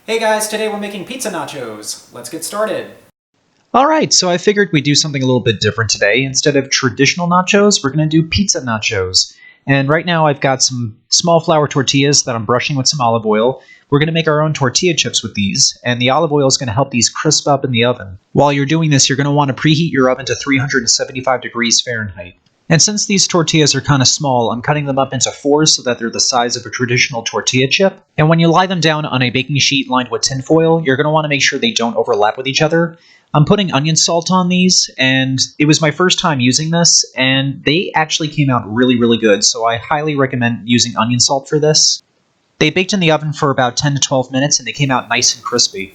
Hey guys, today we're making pizza nachos. Let's get started. Alright, so I figured we'd do something a little bit different today. Instead of traditional nachos, we're going to do pizza nachos. And right now I've got some small flour tortillas that I'm brushing with some olive oil. We're going to make our own tortilla chips with these, and the olive oil is going to help these crisp up in the oven. While you're doing this, you're going to want to preheat your oven to 375 degrees Fahrenheit. And since these tortillas are kind of small, I'm cutting them up into fours so that they're the size of a traditional tortilla chip. And when you lie them down on a baking sheet lined with tin foil, you're going to want to make sure they don't overlap with each other. I'm putting onion salt on these, and it was my first time using this, and they actually came out really, really good, so I highly recommend using onion salt for this. They baked in the oven for about 10 to 12 minutes, and they came out nice and crispy.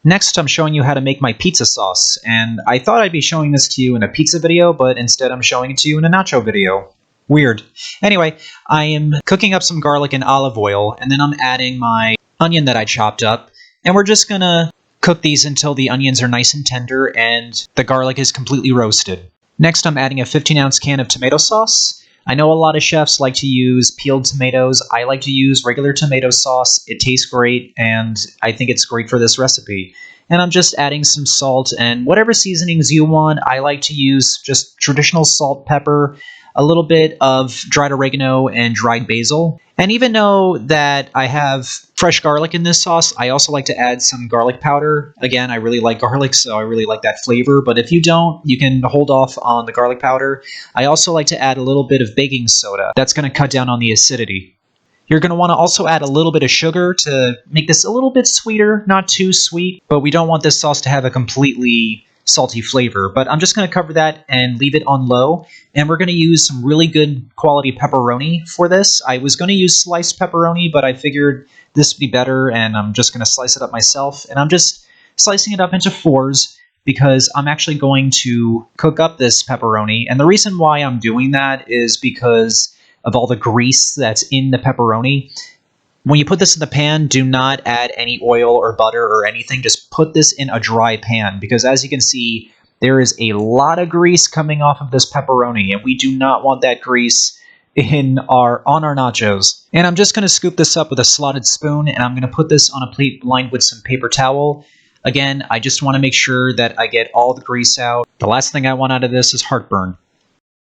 Next, I'm showing you how to make my pizza sauce, and I thought I'd be showing this to you in a pizza video, but instead I'm showing it to you in a nacho video. Weird. Anyway, I am cooking up some garlic in olive oil, and then I'm adding my onion that I chopped up, and we're just gonna cook these until the onions are nice and tender and the garlic is completely roasted. Next, I'm adding a 15-ounce can of tomato sauce. I know a lot of chefs like to use peeled tomatoes. I like to use regular tomato sauce. It tastes great, and I think it's great for this recipe. And I'm just adding some salt and whatever seasonings you want. I like to use just traditional salt, pepper, a little bit of dried oregano and dried basil. And even though that I have fresh garlic in this sauce, I also like to add some garlic powder. Again, I really like garlic, so I really like that flavor. But if you don't, you can hold off on the garlic powder. I also like to add a little bit of baking soda. That's going to cut down on the acidity. You're going to want to also add a little bit of sugar to make this a little bit sweeter, not too sweet, but we don't want this sauce to have a completely salty flavor. But I'm just going to cover that and leave it on low, and we're going to use some really good quality pepperoni for this. I was going to use sliced pepperoni, but I figured this would be better, and I'm just going to slice it up myself. And I'm just slicing it up into fours because I'm actually going to cook up this pepperoni, and the reason why I'm doing that is because of all the grease that's in the pepperoni. When you put this in the pan, do not add any oil or butter or anything. Just put this in a dry pan because, as you can see, there is a lot of grease coming off of this pepperoni, and we do not want that grease on our nachos. And I'm just going to scoop this up with a slotted spoon, and I'm going to put this on a plate lined with some paper towel. Again, I just want to make sure that I get all the grease out. The last thing I want out of this is heartburn.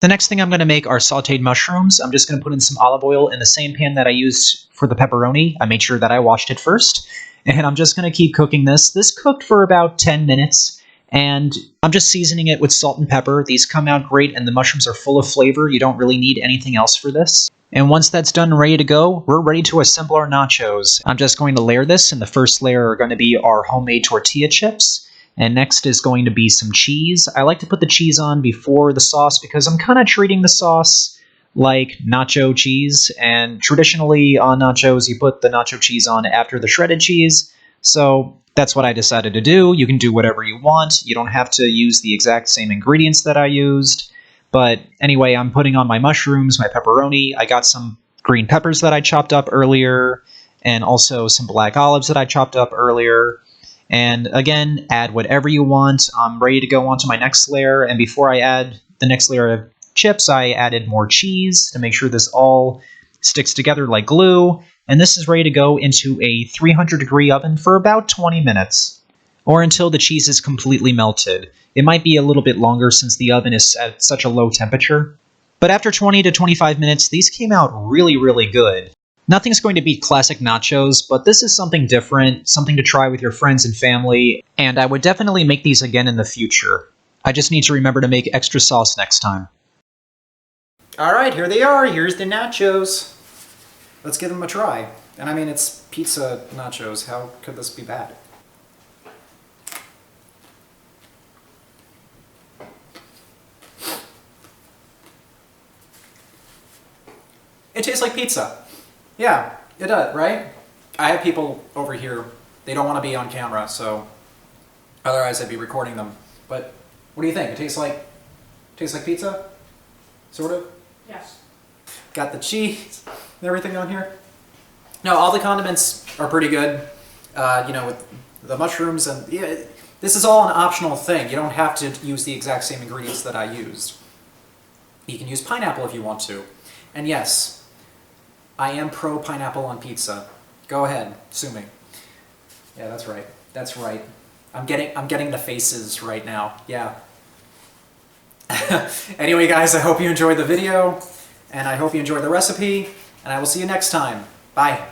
The next thing I'm going to make are sauteed mushrooms. I'm just going to put in some olive oil in the same pan that I used for the pepperoni. I made sure that I washed it first. And I'm just going to keep cooking this. This cooked for about 10 minutes. And I'm just seasoning it with salt and pepper. These come out great, and the mushrooms are full of flavor. You don't really need anything else for this. And once that's done and ready to go, we're ready to assemble our nachos. I'm just going to layer this, and the first layer are going to be our homemade tortilla chips. And next is going to be some cheese. I like to put the cheese on before the sauce because I'm kind of treating the sauce like nacho cheese. And traditionally on nachos, you put the nacho cheese on after the shredded cheese. So that's what I decided to do. You can do whatever you want. You don't have to use the exact same ingredients that I used. But anyway, I'm putting on my mushrooms, my pepperoni. I got some green peppers that I chopped up earlier, and also some black olives that I chopped up earlier. And again, add whatever you want. I'm ready to go on to my next layer. And before I add the next layer of chips, I added more cheese to make sure this all sticks together like glue. And this is ready to go into a 300-degree oven for about 20 minutes, or until the cheese is completely melted. It might be a little bit longer since the oven is at such a low temperature. But after 20 to 25 minutes, these came out really, really good. Nothing's going to beat classic nachos, but this is something different, something to try with your friends and family, and I would definitely make these again in the future. I just need to remember to make extra sauce next time. Alright, here they are. Here's the nachos. Let's give them a try. And I mean, it's pizza nachos. How could this be bad? It tastes like pizza. Yeah, it does, right? I have people over here, they don't want to be on camera, so otherwise I'd be recording them. But what do you think? It tastes like pizza? Sort of? Yes. Got the cheese and everything on here. No, all the condiments are pretty good. You know, with the mushrooms and yeah, this is all an optional thing. You don't have to use the exact same ingredients that I used. You can use pineapple if you want to. And yes, I am pro pineapple on pizza. Go ahead, sue me. Yeah, that's right. That's right. I'm getting the faces right now. Yeah. Anyway, guys, I hope you enjoyed the video, and I hope you enjoyed the recipe, and I will see you next time. Bye.